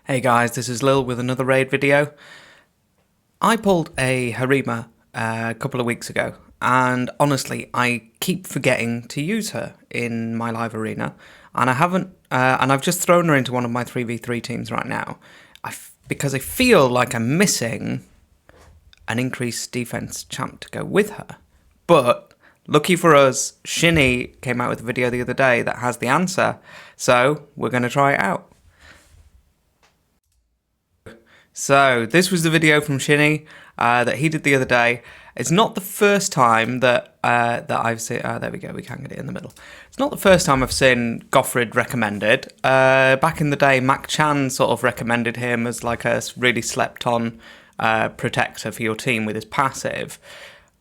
Hey guys, this is Lil with another raid video. I pulled a Harima a couple of weeks ago, and honestly, I keep forgetting to use her in my live arena, and I haven't, and I've just thrown her into one of my 3v3 teams right now, because I feel like I'm missing an increased defense champ to go with her. But lucky for us, Shinny came out with a video the other day that has the answer, so we're going to try it out. So this was the video from Shinny that he did the other day. It's not the first time that I've seen. There we go. We can get it in the middle. It's not the first time I've seen Goffred recommended. Back in the day, Mac Chan sort of recommended him as like a really slept-on protector for your team with his passive.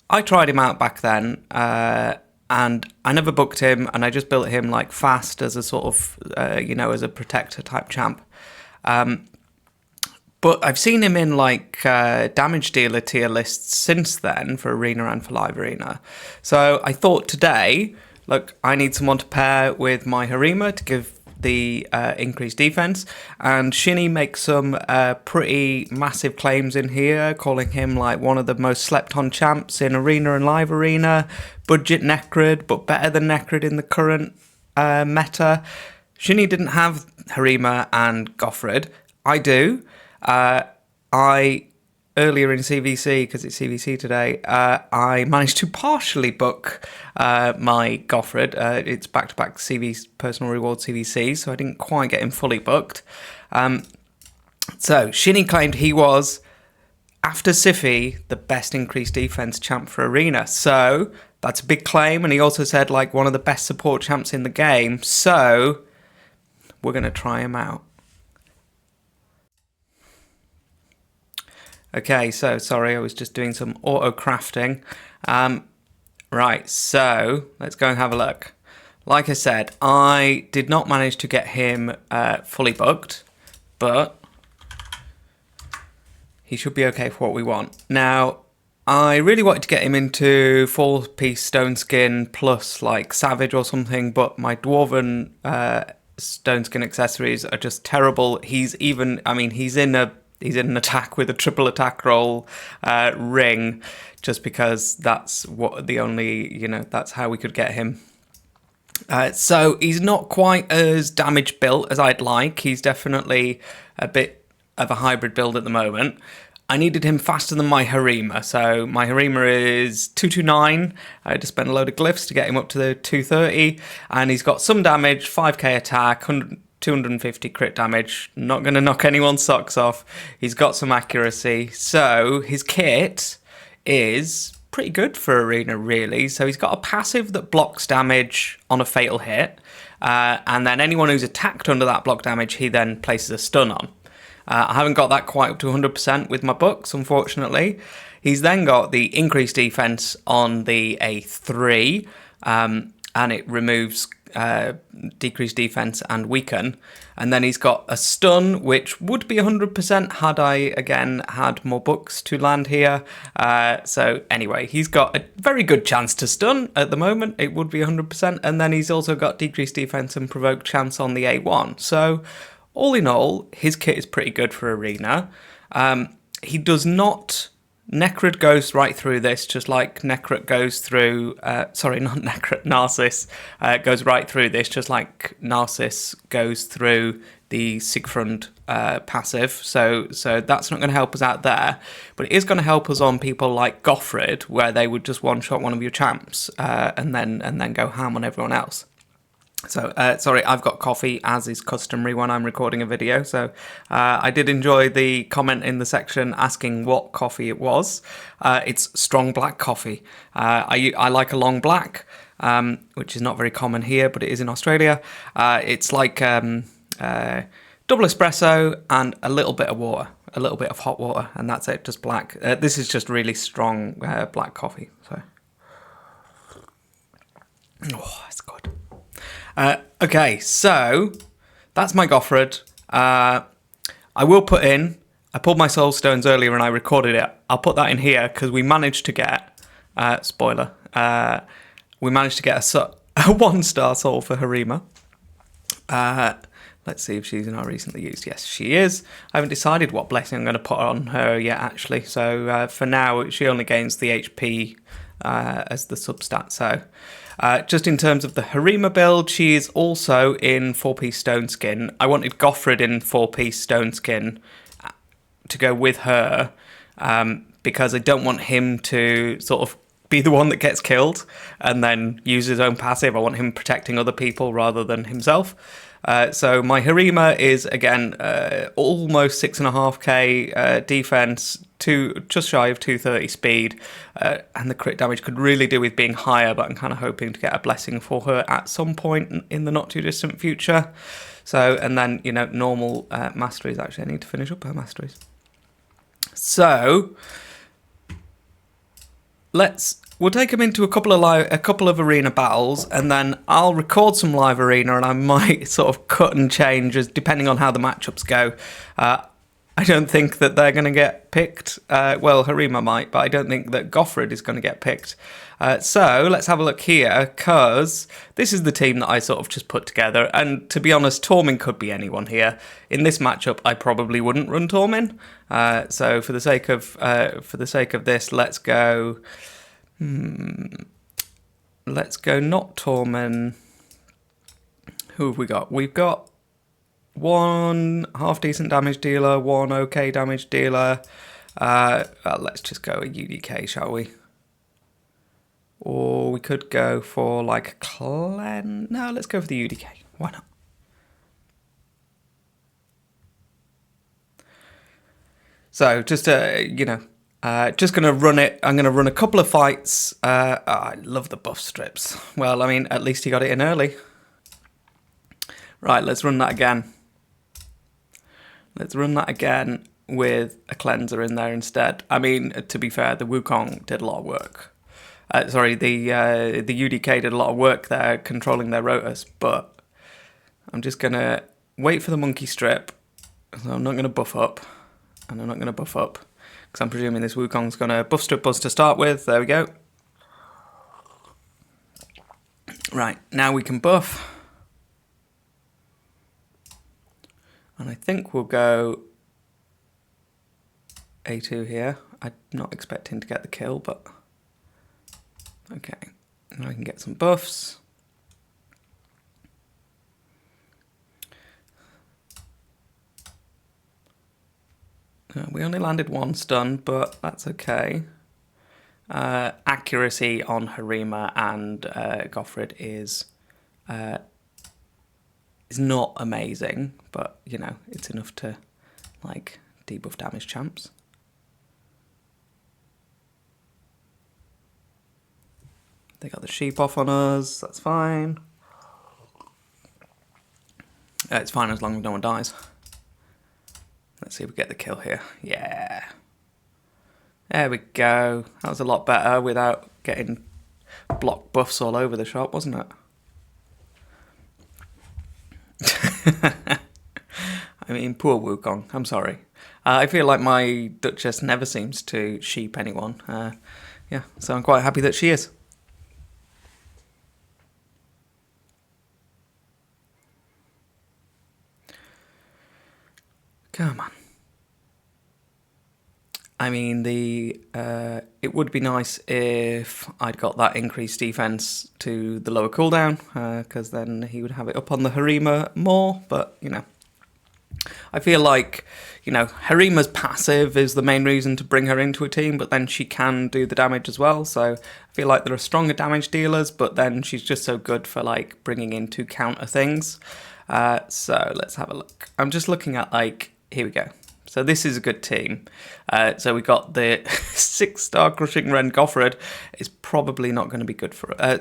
I tried him out back then, and I never booked him, and I just built him like fast as a sort of as a protector type champ. But I've seen him in like damage dealer tier lists since then for Arena and for Live Arena. So I thought today, look, I need someone to pair with my Harima to give the increased defense. And Shinny makes some pretty massive claims in here, calling him like one of the most slept on champs in Arena and Live Arena. Budget Necrid, but better than Necrid in the current meta. Shinny didn't have Harima and Goffred. I do. I earlier in CVC, because it's CVC today, I managed to partially book my Goffred. It's back-to-back CV personal reward CVC, so I didn't quite get him fully booked. So Shinny claimed he was, after Siffy, the best increased defense champ for Arena. So that's a big claim, and he also said like one of the best support champs in the game. So we're going to try him out. Okay, so sorry, I was just doing some auto crafting. Right, so let's go and have a look. Like I said, I did not manage to get him fully booked, but he should be okay for what we want. Now, I really wanted to get him into 4-piece stone skin plus like Savage or something, but my Dwarven stone skin accessories are just terrible. He's in an attack with a triple attack roll ring, just because that's that's how we could get him. So he's not quite as damage built as I'd like. He's definitely a bit of a hybrid build at the moment. I needed him faster than my Harima. So my Harima is 229. I had to spend a load of glyphs to get him up to the 230. And he's got some damage, 5k attack, 250 crit damage, not going to knock anyone's socks off. He's got some accuracy. So his kit is pretty good for Arena, really. So he's got a passive that blocks damage on a fatal hit. And then anyone who's attacked under that block damage, he then places a stun on. I haven't got that quite up to 100% with my books, unfortunately. He's then got the increased defense on the A3, and it removes decreased defense and weaken, and then he's got a stun which would be 100% had I again had more books to land here. So anyway, he's got a very good chance to stun at the moment. It would be 100%, and then he's also got decreased defense and provoke chance on the A1. So all in all, his kit is pretty good for Arena. He does not. Necrid goes right through this, just like Necrit goes through... sorry, not Necrit, Narcissus goes right through this, just like Narcissus goes through the Siegfried passive. So that's not going to help us out there. But it is going to help us on people like Goffred, where they would just one-shot one of your champs and then go ham on everyone else. So, sorry, I've got coffee, as is customary when I'm recording a video. So, I did enjoy the comment in the section asking what coffee it was. It's strong black coffee. I like a long black, which is not very common here, but it is in Australia. It's like double espresso and a little bit of water, a little bit of hot water, and that's it, just black. This is just really strong black coffee. So, oh, it's good. Okay, so that's my Goffred. I pulled my soul stones earlier and I recorded it. I'll put that in here because we managed to get, spoiler, we managed to get a 1-star soul for Harima. Let's see if she's not recently used. Yes, she is. I haven't decided what blessing I'm going to put on her yet, actually. So for now, she only gains the HP as the substat. So just in terms of the Harima build, she is also in 4-piece stone skin. I wanted Goffred in 4-piece stone skin to go with her because I don't want him to sort of be the one that gets killed and then use his own passive. I want him protecting other people rather than himself. So my Harima is, again, almost 6.5k defense, just shy of 230 speed, and the crit damage could really do with being higher, but I'm kind of hoping to get a blessing for her at some point in the not too distant future. So, and then, normal masteries. Actually, I need to finish up her masteries. So we'll take them into a couple of arena battles, and then I'll record some live arena, and I might sort of cut and change as depending on how the matchups go. I don't think that they're going to get picked. Well, Harima might, but I don't think that Goffred is going to get picked. So let's have a look here, because this is the team that I sort of just put together. And to be honest, Tormin could be anyone here. In this matchup, I probably wouldn't run Tormin. So for the sake of this, let's go. Let's go not Tormin. Who have we got? We've got one half-decent damage dealer, one okay damage dealer. Let's just go a UDK, shall we? Or we could go for like a clan. No, let's go for the UDK. Why not? So just just going to run it. I'm going to run a couple of fights. I love the buff strips. Well, I mean, at least he got it in early. Right, let's run that again. Let's run that again with a cleanser in there instead. I mean, to be fair, the Wukong did a lot of work. The UDK did a lot of work there controlling their rotas, but I'm just going to wait for the monkey strip. So I'm not going to buff up, and I'm not going to buff up, because I'm presuming this Wukong's going to buff strip us to start with. There we go. Right, now we can buff. And I think we'll go A2 here. I'm not expecting to get the kill, but okay. Now I can get some buffs. We only landed one stun, but that's okay. Accuracy on Harima and Goffred is not amazing, but it's enough to like debuff damage champs. They got the sheep off on us, that's fine. It's fine as long as no one dies. Let's see if we get the kill here. Yeah. There we go. That was a lot better without getting block buffs all over the shop, wasn't it? I mean, poor Wukong. I'm sorry. I feel like my Duchess never seems to sheep anyone. Yeah, so I'm quite happy that she is. Come on. I mean, it would be nice if I'd got that increased defense to the lower cooldown, because then he would have it up on the Harima more, but, I feel like, Harima's passive is the main reason to bring her into a team, but then she can do the damage as well, so I feel like there are stronger damage dealers, but then she's just so good for, like, bringing in to counter things. So let's have a look. I'm just looking at, here we go. So this is a good team. So we got the 6-star Crushing Ren Goffred. It's probably not going to be good for... I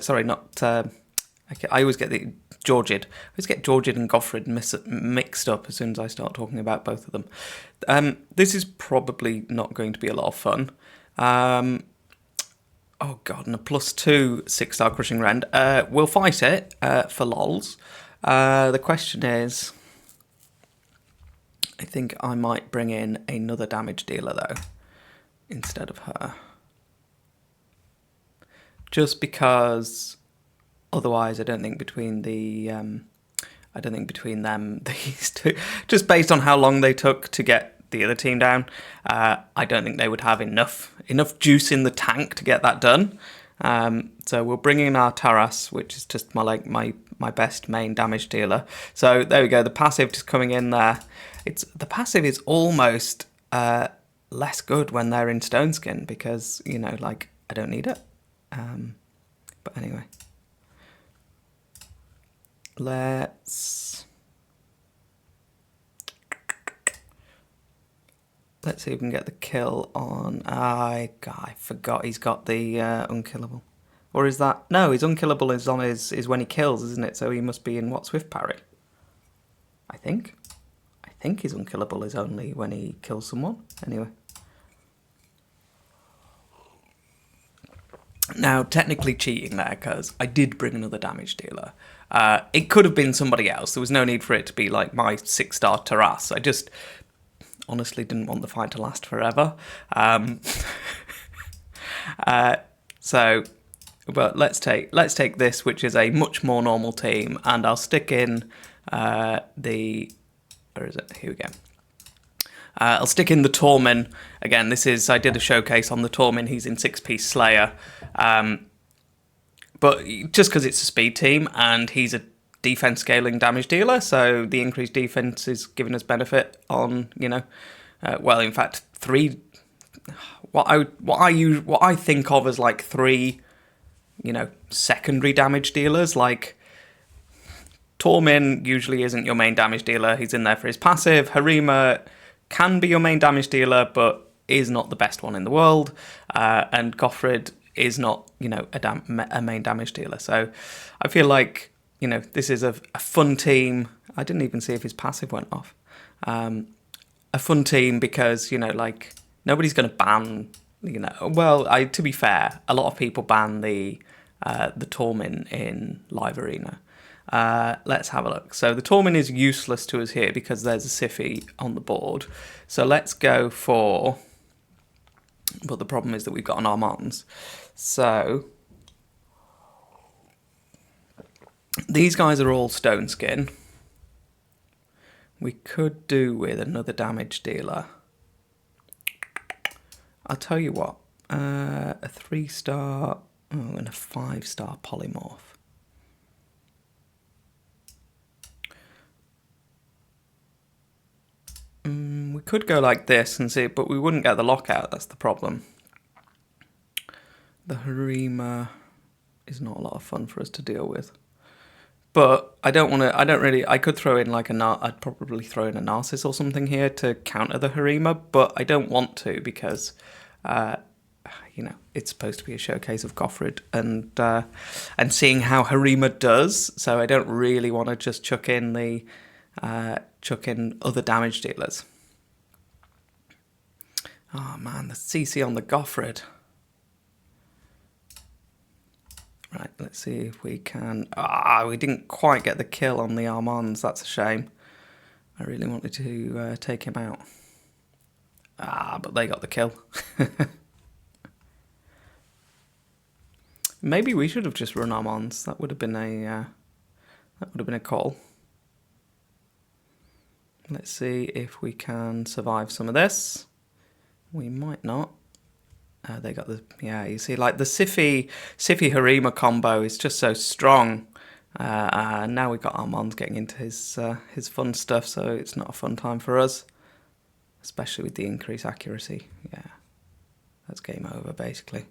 always get the Georgid. I always get Georgid and Goffred mixed up as soon as I start talking about both of them. This is probably not going to be a lot of fun. Oh god, and a +2 6-star Crushing Rend. We'll fight it for lols. The question is... I think I might bring in another damage dealer, though, instead of her. Just because otherwise I don't think between the I don't think between them, these two, just based on how long they took to get the other team down, I don't think they would have enough juice in the tank to get that done. So we'll bring in our Taras, which is just my best main damage dealer. So there we go. The passive just coming in there. The passive is almost less good when they're in Stone Skin because I don't need it. But anyway, let's see if we can get the kill on. I forgot he's got the unkillable. Or is that... No, his unkillable is on is when he kills, isn't it? So he must be in Swift Parry? I think his unkillable is only when he kills someone. Anyway. Now, technically cheating there, because I did bring another damage dealer. It could have been somebody else. There was no need for it to be like my 6-star Taras. I just honestly didn't want the fight to last forever. But let's take this, which is a much more normal team, and I'll stick in where is it? Here we go. I'll stick in the Tormin. Again, I did a showcase on the Tormin. He's in 6-piece Slayer. But just because it's a speed team and he's a defense scaling damage dealer, so the increased defense is giving us benefit on, in fact, 3. What I think of as like 3, secondary damage dealers. Like Tormin usually isn't your main damage dealer. He's in there for his passive. Harima can be your main damage dealer, but is not the best one in the world. And Goffred is not, a main damage dealer. So I feel like, this is a fun team. I didn't even see if his passive went off. A fun team because, nobody's going to ban, to be fair, a lot of people ban the Tormin in Live Arena. Let's have a look. So the Tormin is useless to us here because there's a Siffy on the board. So let's go for... But the problem is that we've got an Armands. So these guys are all Stone Skin. We could do with another damage dealer. I'll tell you what. A 3-star... and a 5-star polymorph. We could go like this and see, but we wouldn't get the lockout. That's the problem. The Harima is not a lot of fun for us to deal with. But I don't want to. I could throw in like I'd probably throw in a Narcissus or something here to counter the Harima, but I don't want to because, it's supposed to be a showcase of Goffred and seeing how Harima does. So I don't really want to just chuck in other damage dealers. Oh man, the CC on the Goffred. Right, let's see if we can... we didn't quite get the kill on the Armands. That's a shame. I really wanted to take him out. But they got the kill. Maybe we should have just run Armands. That would have been a call. Let's see if we can survive some of this. We might not. They got the... Yeah, you see, like the Siffy Harima combo is just so strong. Now we've got Armand getting into his fun stuff, so it's not a fun time for us. Especially with the increased accuracy. Yeah, that's game over, basically.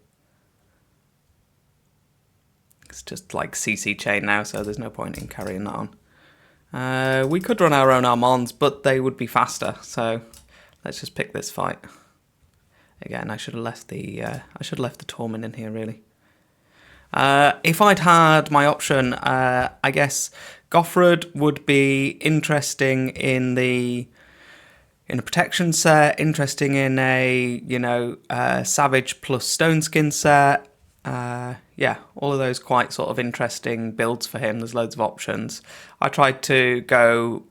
It's just like CC chain now, so there's no point in carrying that on. We could run our own Armands, but they would be faster, so let's just pick this fight. Again, I should have left the Tormin in here, really. If I'd had my option, I guess Goffred would be interesting in a protection set, interesting in a Savage plus Stone Skin set. Yeah, all of those quite sort of interesting builds for him. There's loads of options. I tried to go,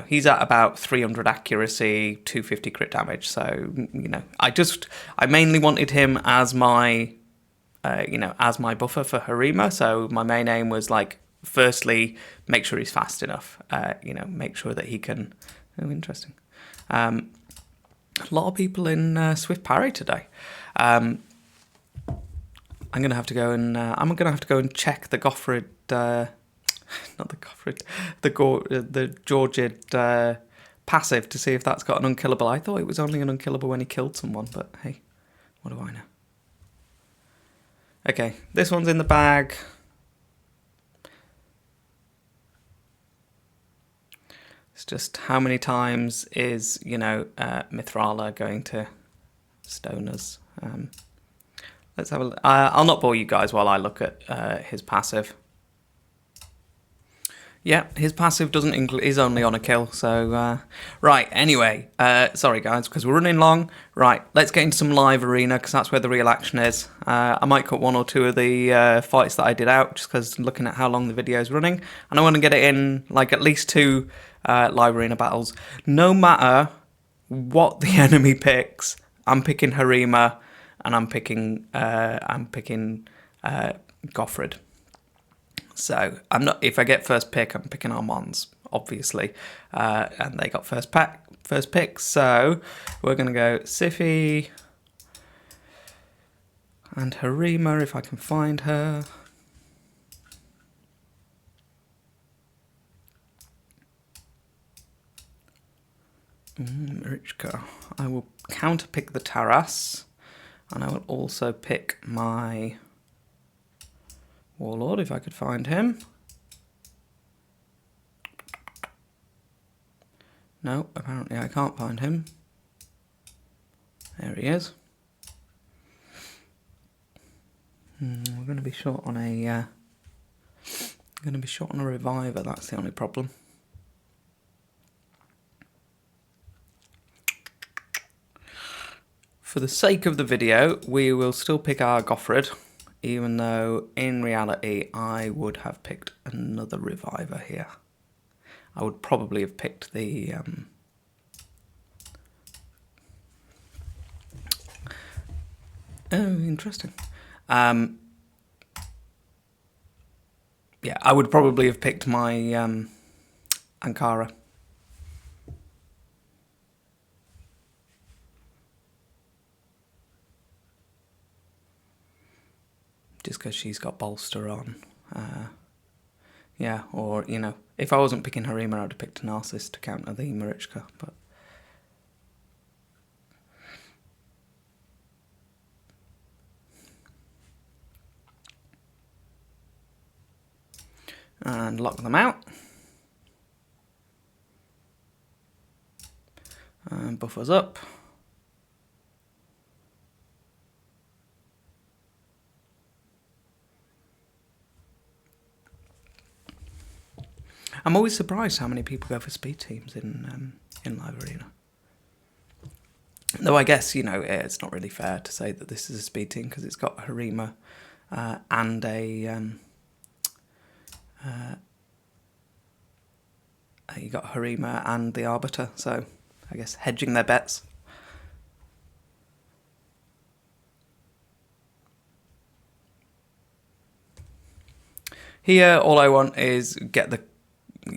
he's at about 300 accuracy, 250 crit damage. So, I mainly wanted him as my, as my buffer for Harima. So my main aim was like firstly, make sure he's fast enough. Make sure that he can. Oh, interesting. A lot of people in Swift Parry today. I'm gonna have to go and check the Goffred, not the Goffred, the Georgid passive to see if that's got an unkillable. I thought it was only an unkillable when he killed someone, but hey, what do I know? Okay, this one's in the bag. It's just how many times is, Mithrala going to stone us? Let's have a look. I'll not bore you guys while I look at his passive. Yeah, his passive is only on a kill, so... right, anyway, sorry guys, because we're running long. Right, let's get into some live arena, because that's where the real action is. I might cut one or two of the fights that I did out, just because looking at how long the video is running. And I want to get it in, like, at least 2 live arena battles. No matter what the enemy picks, I'm picking Harima, and I'm picking Goffred. So I'm not. If I get first pick, I'm picking Armands, obviously, and they got first pick. So we're gonna go Siffy and Harima if I can find her. Marichka. I will counter pick the Taras, and I will also pick my Warlord, if I could find him. No, apparently I can't find him. There he is. We're going to be short on a. Reviver. That's the only problem. For the sake of the video, we will still pick our Goffred. Even though, in reality, I would have picked another reviver here. I would probably have picked the... Oh, interesting. Yeah, I would probably have picked my Ankara. Just because she's got bolster on. Yeah, or, if I wasn't picking Harima, I'd have picked Narcissus to counter the Marichka, but... And lock them out. And buff us up. I'm always surprised how many people go for speed teams in live arena. Though I guess, it's not really fair to say that this is a speed team because it's got Harima and a... you got Harima and the Arbiter, so I guess hedging their bets. Here, all I want is get the... I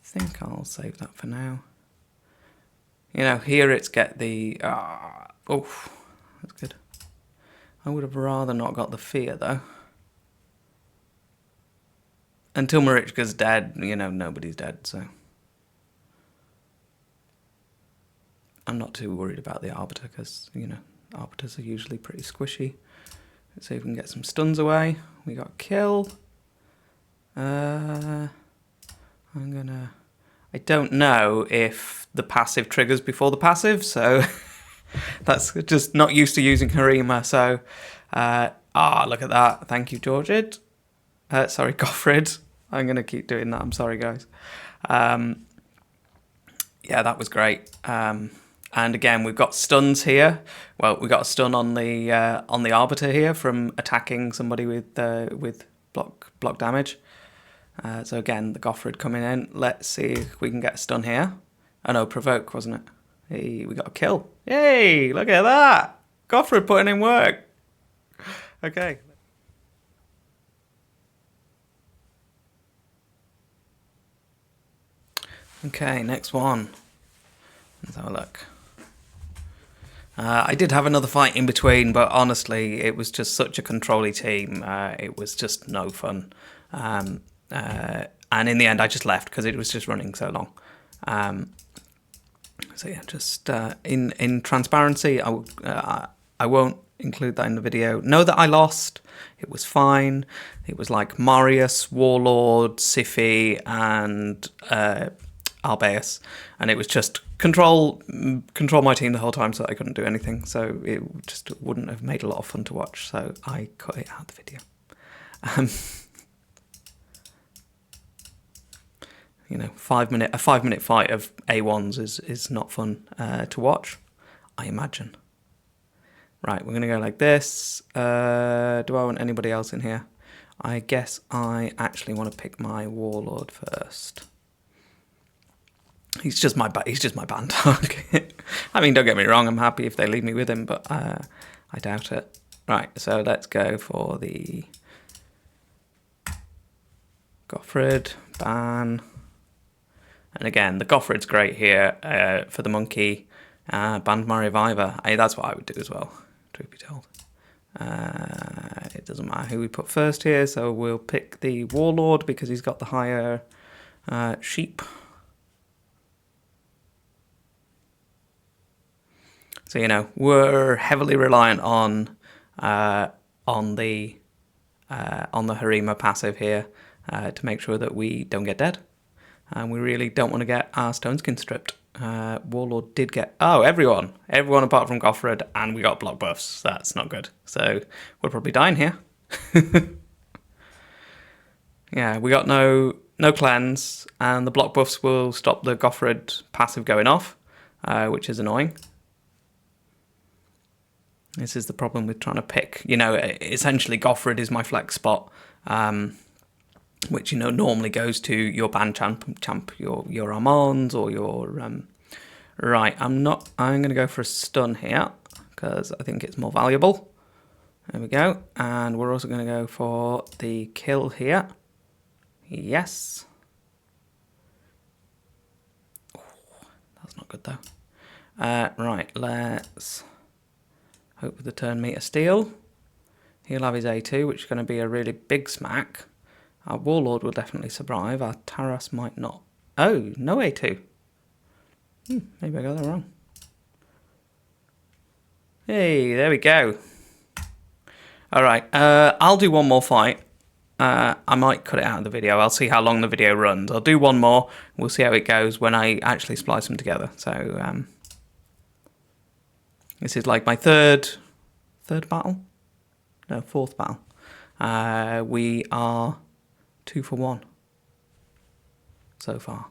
think I'll save that for now. Here it's get the... oh, that's good. I would have rather not got the fear, though. Until Marichka's dead, nobody's dead, so... I'm not too worried about the Arbiter, because, Arbiters are usually pretty squishy. Let's see if we can get some stuns away. We got kill. I don't know if the passive triggers before the passive, so that's just not used to using Harima, so look at that. Thank you, Georgid. Sorry, Goffred. I'm going to keep doing that. I'm sorry, guys. Yeah, that was great. And again, we've got stuns here. Well, we got a stun on the Arbiter here from attacking somebody with block damage. So again, the Goffred coming in. Let's see if we can get a stun here. Oh no, provoke, wasn't it? Hey, we got a kill. Yay, look at that. Goffred putting in work. Okay. Okay, next one. Let's have a look. I did have another fight in between, but honestly, it was just such a controlly team. It was just no fun. And in the end, I just left because it was just running so long. So yeah, just in transparency, I won't include that in the video. Know that I lost. It was fine. It was like Marius, Warlord, Sifi, and Albeus, and it was just control my team the whole time, so I couldn't do anything. So it just wouldn't have made a lot of fun to watch. So I cut it out of the video. You know, a 5 minute fight of A1s is not fun to watch, I imagine. Right, we're gonna go like this. Do I want anybody else in here? I guess I actually want to pick my Warlord first. He's just my ban target. I mean, don't get me wrong, I'm happy if they leave me with him, but I doubt it. Right, so let's go for the Goffred, ban. And again, the Goffred's great here for the monkey. Banned my reviver. That's what I would do as well, truth be told. It doesn't matter who we put first here, so we'll pick the Warlord because he's got the higher sheep. So, you know, we're heavily reliant on the Harima passive here to make sure that we don't get dead. And we really don't want to get our stone skin stripped. Warlord did get... Oh, everyone apart from Goffred, and we got block buffs. That's not good. So we're probably dying here. Yeah, we got no cleanse, and the block buffs will stop the Goffred passive going off, which is annoying. This is the problem with trying to pick. You know, essentially Goffred is my flex spot, which, you know, normally goes to your ban champ, your Armands or your... Right, I'm going to go for a stun here because I think it's more valuable. There we go. And we're also going to go for the kill here. Yes. Oh, that's not good though. Right, let's hope for the turn meter steal. He'll have his A2, which is going to be a really big smack. Our Warlord will definitely survive. Our Taras might not. Oh, no A2. Maybe I got that wrong. Hey, there we go. All right, I'll do one more fight. I might cut it out of the video. I'll see how long the video runs. I'll do one more. We'll see how it goes when I actually splice them together. So this is like my third battle. No, fourth battle. We are 2 for 1 so far.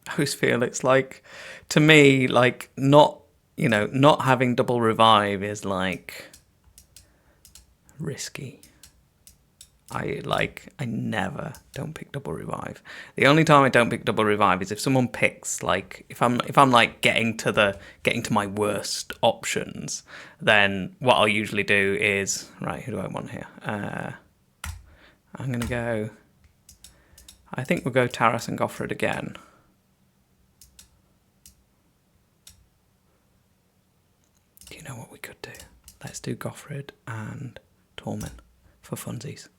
I always feel it's like, to me, like not having double revive is like risky. I never don't pick double revive. The only time I don't pick double revive is if someone picks, like, if I'm like getting to my worst options, then what I'll usually do is, right, who do I want here? I'm gonna go, I think we'll go Taras and Goffred again. You know what we could do? Let's do Goffred and Torment for funsies.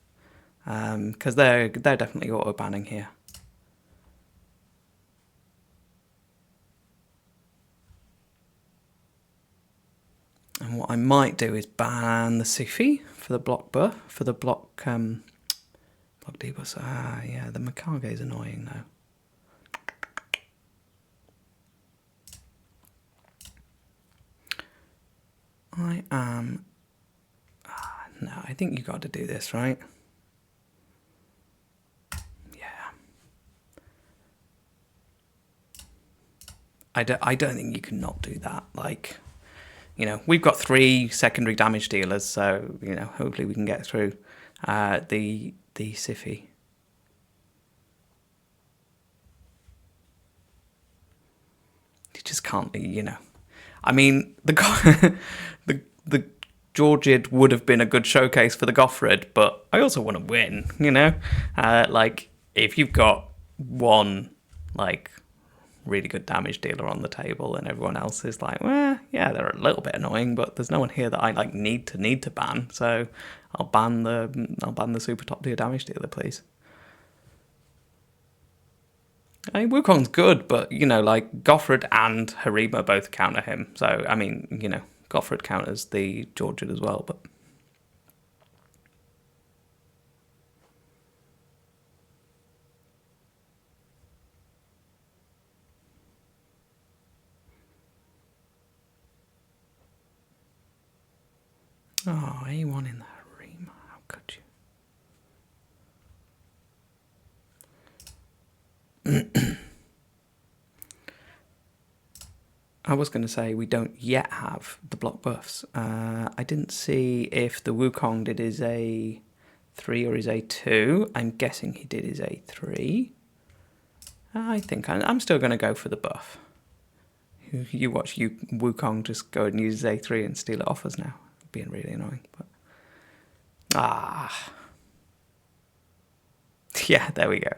Because they're definitely auto-banning here. And what I might do is ban the Sifi for the block buff, for the block debuffs. Yeah, the Mikage is annoying though. I am... no, I think you got to do this, right? I don't think you can not do that. Like, you know, we've got 3 secondary damage dealers, so, you know, hopefully we can get through the Sifi. just can't, I mean, the Georgid would have been a good showcase for the Goffred, but I also want to win, like, if you've got one, like, really good damage dealer on the table and everyone else is like, well, yeah, they're a little bit annoying, but there's no one here that I, like, need to ban, so I'll ban the super top tier damage dealer, please. I mean, Wukong's good, but, like, Goffred and Harima both counter him. So, I mean, Goffred counters the Georgian as well, but... Oh, A1 in the Harima. How could you? I was going to say we don't yet have the block buffs. I didn't see if the Wukong did his A3 or his A2. I'm guessing he did his A3. I think I'm still going to go for the buff. You watch Wukong just go and use his A3 and steal it off us now. Being really annoying. But yeah, there we go.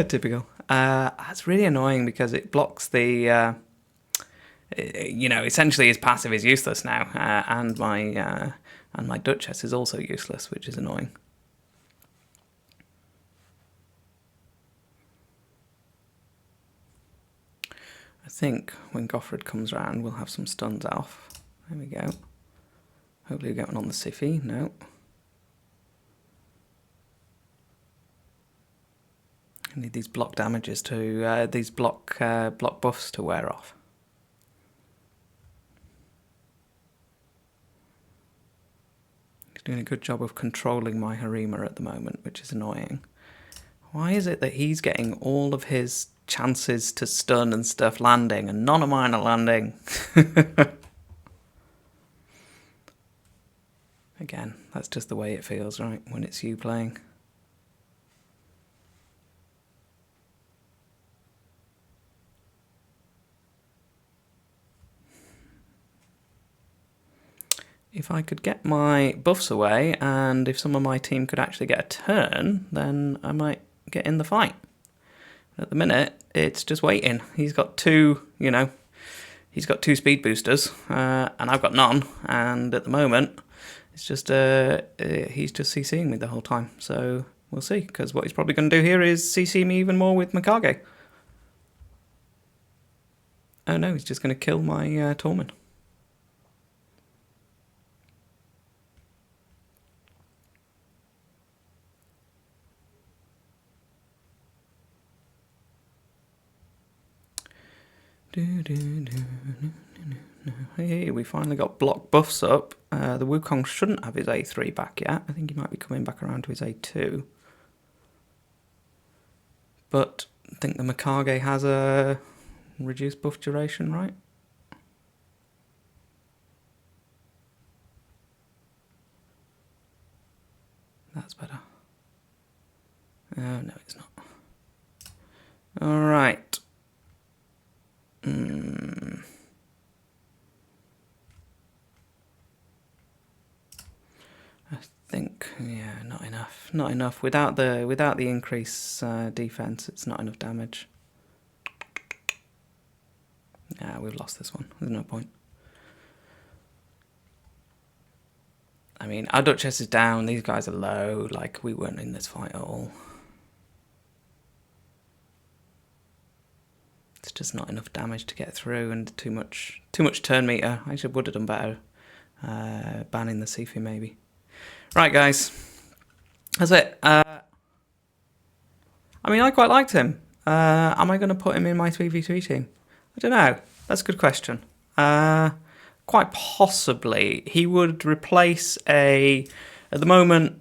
Typical. That's really annoying because it blocks the... essentially his passive is useless now, and my Duchess is also useless, which is annoying. I think when Goffred comes around, we'll have some stuns off. There we go. Hopefully we get one on the Siffy. No. I need these block damages to these block buffs to wear off. He's doing a good job of controlling my Harima at the moment, which is annoying. Why is it that he's getting all of his chances to stun and stuff landing, and none of mine are landing? Again, that's just the way it feels, right, when it's you playing. If I could get my buffs away, and if some of my team could actually get a turn, then I might get in the fight. At the minute, it's just waiting. He's got two, he's got 2 speed boosters, and I've got none, and at the moment... It's just, he's just CCing me the whole time. So we'll see, because what he's probably going to do here is CC me even more with Mikage. Oh no, he's just going to kill my Tormund. Hey, we finally got block buffs up. The Wukong shouldn't have his A3 back yet. I think he might be coming back around to his A2. But I think the Mikage has a reduced buff duration, right? That's better. Oh, no, it's not. Alright. I think, yeah, not enough. Not enough. Without the increase defense, it's not enough damage. Yeah, we've lost this one. There's no point. I mean, our Duchess is down. These guys are low. Like, we weren't in this fight at all. It's just not enough damage to get through, and too much turn meter. I would have done better banning the Sifi maybe. Right, guys, that's it. I mean, I quite liked him. Am I going to put him in my 3v3 team? I don't know. That's a good question. Quite possibly. He would replace at the moment,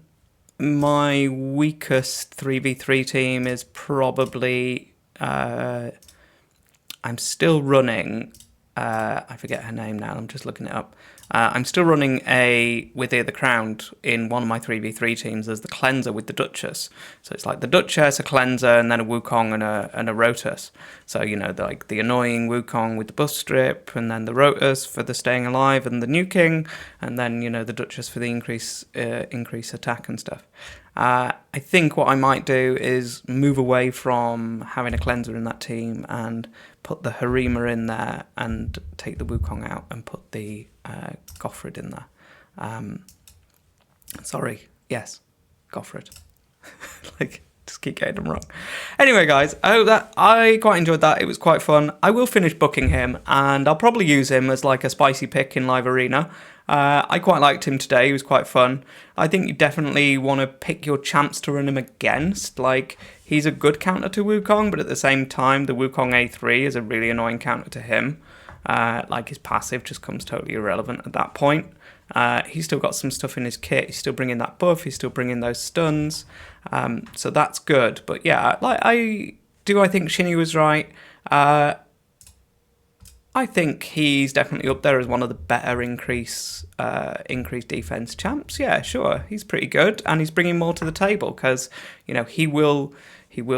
my weakest 3v3 team is probably... I'm still running, I forget her name now, I'm just looking it up. I'm still running a Wither the Crowned in one of my 3v3 teams as the cleanser with the Duchess. So it's like the Duchess, a cleanser, and then a Wukong and a Rotus. So, you know, like the annoying Wukong with the buff strip, and then the Rotus for the staying alive and the nuking, and then, you know, the Duchess for the increase attack and stuff. I think what I might do is move away from having a cleanser in that team and put the Harima in there and take the Wukong out and put the Goffred in there. Yes, Goffred. Just keep getting them wrong. Anyway, guys, I quite enjoyed that. It was quite fun. I will finish booking him, and I'll probably use him as like a spicy pick in live arena. I quite liked him today. He was quite fun. I think you definitely want to pick your champs to run him against. Like, he's a good counter to Wukong, but at the same time, the Wukong A3 is a really annoying counter to him. Like, his passive just comes totally irrelevant at that point. He's still got some stuff in his kit. He's still bringing that buff. He's still bringing those stuns. So that's good. But yeah, I think Shinny was right. I think he's definitely up there as one of the better increased defense champs. Yeah, sure, he's pretty good, and he's bringing more to the table because, you know, he will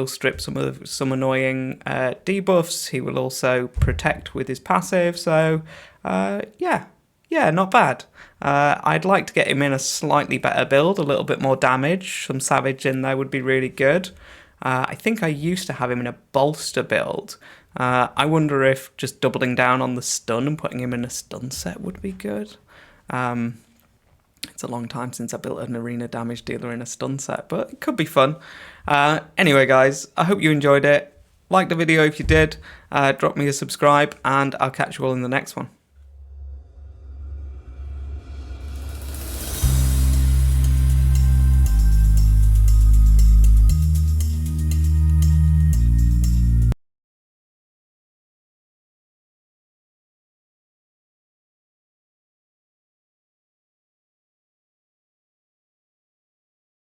strip some annoying debuffs. He will also protect with his passive. So yeah, not bad. I'd like to get him in a slightly better build, a little bit more damage. Some Savage in there would be really good. I think I used to have him in a bolster build. I wonder if just doubling down on the stun and putting him in a stun set would be good. It's a long time since I built an arena damage dealer in a stun set, but it could be fun. Anyway, guys, I hope you enjoyed it. Like the video if you did. Drop me a subscribe, and I'll catch you all in the next one.